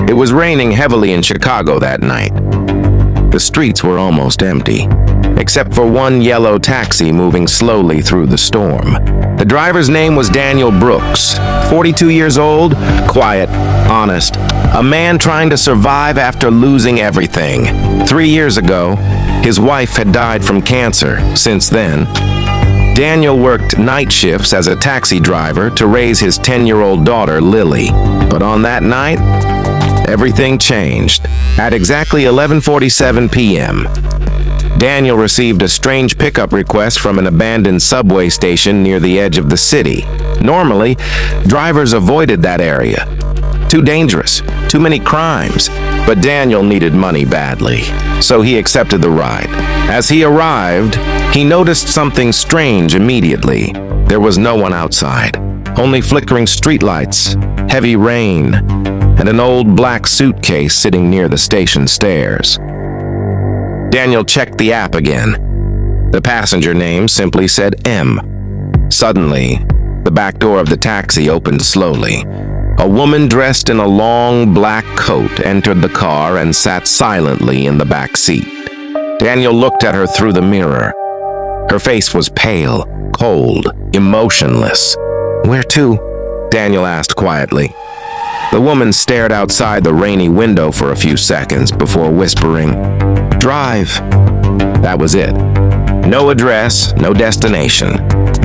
It was raining heavily in Chicago that night. The streets were almost empty, except for one yellow taxi moving slowly through the storm. The driver's name was Daniel Brooks, 42 years old, quiet, honest, a man trying to survive after losing everything. 3 years ago, his wife had died from cancer. Since then, Daniel worked night shifts as a taxi driver to raise his 10-year-old daughter, Lily. But on that night, everything changed. At exactly 11:47 p.m., Daniel received a strange pickup request from an abandoned subway station near the edge of the city. Normally, drivers avoided that area. Too dangerous, too many crimes. But Daniel needed money badly, so he accepted the ride. As he arrived, he noticed something strange immediately. There was no one outside, only flickering streetlights, heavy rain, and an old black suitcase sitting near the station stairs. Daniel checked the app again. The passenger name simply said M. Suddenly, the back door of the taxi opened slowly. A woman dressed in a long black coat entered the car and sat silently in the back seat. Daniel looked at her through the mirror. Her face was pale, cold, emotionless. "Where to?" Daniel asked quietly. The woman stared outside the rainy window for a few seconds before whispering, "Drive." That was it. No address, no destination.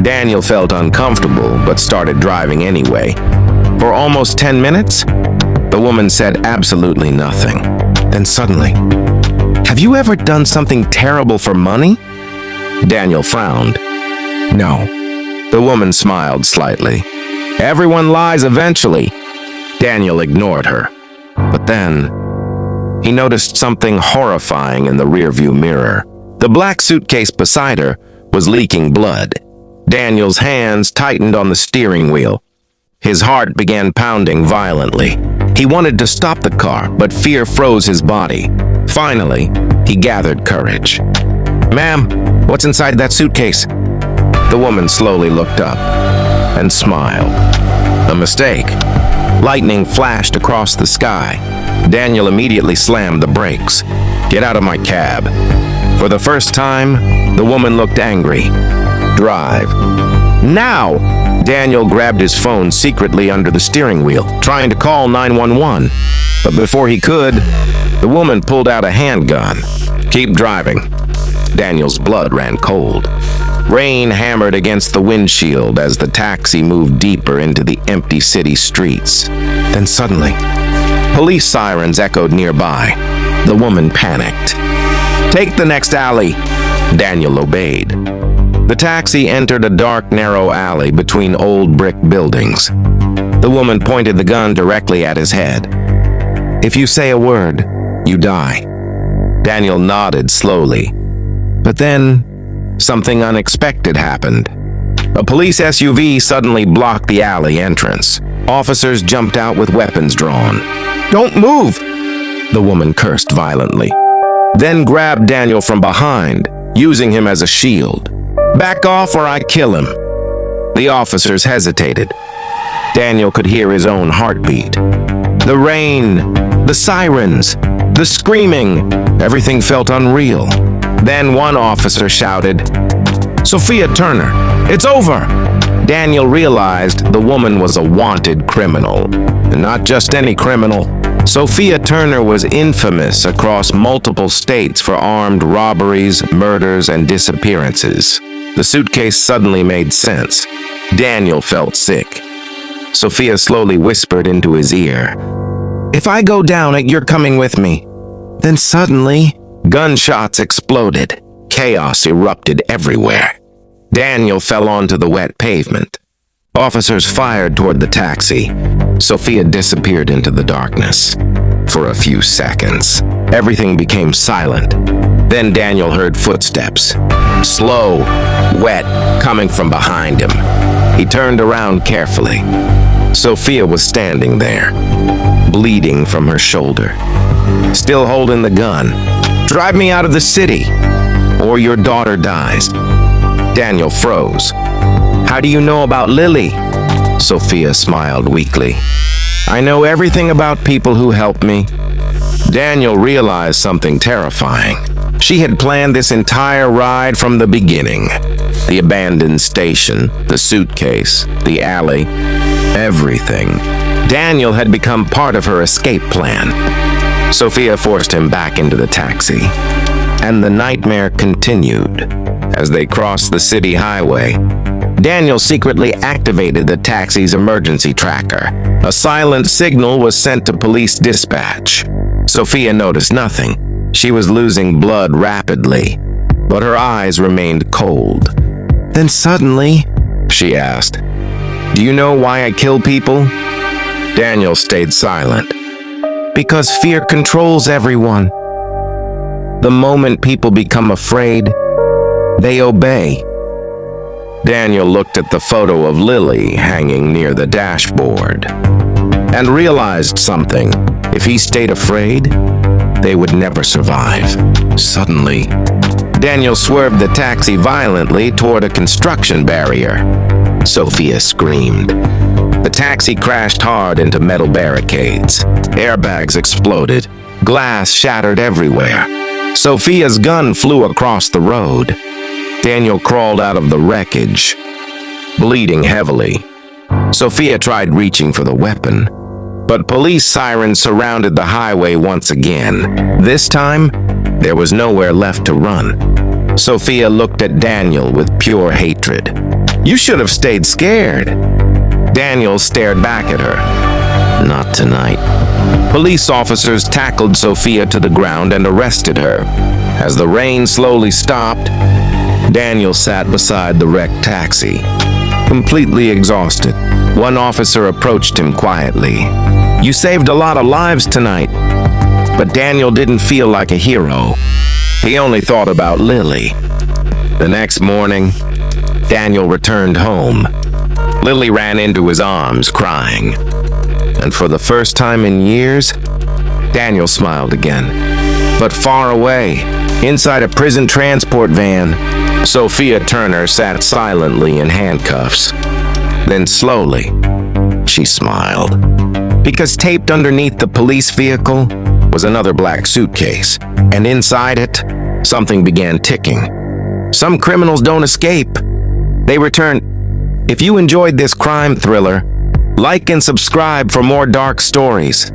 Daniel felt uncomfortable, but started driving anyway. For almost 10 minutes, the woman said absolutely nothing. Then suddenly, "Have you ever done something terrible for money?" Daniel frowned. "No." The woman smiled slightly. "Everyone lies eventually." Daniel ignored her. But then, he noticed something horrifying in the rearview mirror. The black suitcase beside her was leaking blood. Daniel's hands tightened on the steering wheel. His heart began pounding violently. He wanted to stop the car, but fear froze his body. Finally, he gathered courage. "Ma'am, what's inside that suitcase?" The woman slowly looked up and smiled. A mistake. Lightning flashed across the sky. Daniel immediately slammed the brakes. "Get out of my cab." For the first time, the woman looked angry. "Drive." "Now!" Daniel grabbed his phone secretly under the steering wheel, trying to call 911. But before he could, the woman pulled out a handgun. "Keep driving." Daniel's blood ran cold. Rain hammered against the windshield as the taxi moved deeper into the empty city streets. Then suddenly, police sirens echoed nearby. The woman panicked. "Take the next alley." Daniel obeyed. The taxi entered a dark, narrow alley between old brick buildings. The woman pointed the gun directly at his head. "If you say a word, you die." Daniel nodded slowly. But then, something unexpected happened. A police SUV suddenly blocked the alley entrance. Officers jumped out with weapons drawn. "Don't move!" The woman cursed violently, then grabbed Daniel from behind, using him as a shield. "Back off or I kill him." The officers hesitated. Daniel could hear his own heartbeat. The rain, the sirens, the screaming, everything felt unreal. Then one officer shouted, "Sophia Turner, it's over!" Daniel realized the woman was a wanted criminal, and not just any criminal. Sophia Turner was infamous across multiple states for armed robberies, murders, and disappearances. The suitcase suddenly made sense. Daniel felt sick. Sophia slowly whispered into his ear, "If I go down, you're coming with me." Then suddenly, gunshots exploded. Chaos erupted everywhere. Daniel fell onto the wet pavement. Officers fired toward the taxi. Sophia disappeared into the darkness. For a few seconds, everything became silent. Then Daniel heard footsteps. Slow, wet, coming from behind him. He turned around carefully. Sophia was standing there, bleeding from her shoulder, still holding the gun. "Drive me out of the city, or your daughter dies." Daniel froze. "How do you know about Lily?" Sophia smiled weakly. I know everything about people who helped me." Daniel realized something terrifying. She had planned this entire ride from the beginning. The abandoned station, the suitcase, the alley, everything. Daniel had become part of her escape plan. Sophia forced him back into the taxi, and the nightmare continued. As they crossed the city highway, Daniel secretly activated the taxi's emergency tracker. A silent signal was sent to police dispatch. Sophia noticed nothing. She was losing blood rapidly, but her eyes remained cold. Then suddenly, she asked, "Do you know why I kill people?" Daniel stayed silent. "Because fear controls everyone. The moment people become afraid, they obey." Daniel looked at the photo of Lily hanging near the dashboard and realized something. If he stayed afraid, they would never survive. Suddenly, Daniel swerved the taxi violently toward a construction barrier. Sophia screamed. The taxi crashed hard into metal barricades. Airbags exploded. Glass shattered everywhere. Sophia's gun flew across the road. Daniel crawled out of the wreckage, bleeding heavily. Sophia tried reaching for the weapon, but police sirens surrounded the highway once again. This time, there was nowhere left to run. Sophia looked at Daniel with pure hatred. "You should have stayed scared." Daniel stared back at her. "Not tonight." Police officers tackled Sophia to the ground and arrested her. As the rain slowly stopped, Daniel sat beside the wrecked taxi, completely exhausted. One officer approached him quietly. "You saved a lot of lives tonight." But Daniel didn't feel like a hero. He only thought about Lily. The next morning, Daniel returned home. Lily ran into his arms, crying. And for the first time in years, Daniel smiled again. But far away, inside a prison transport van, Sophia Turner sat silently in handcuffs. Then slowly, she smiled. Because taped underneath the police vehicle was another black suitcase, and inside it, something began ticking. Some criminals don't escape. They return. If you enjoyed this crime thriller, like and subscribe for more dark stories.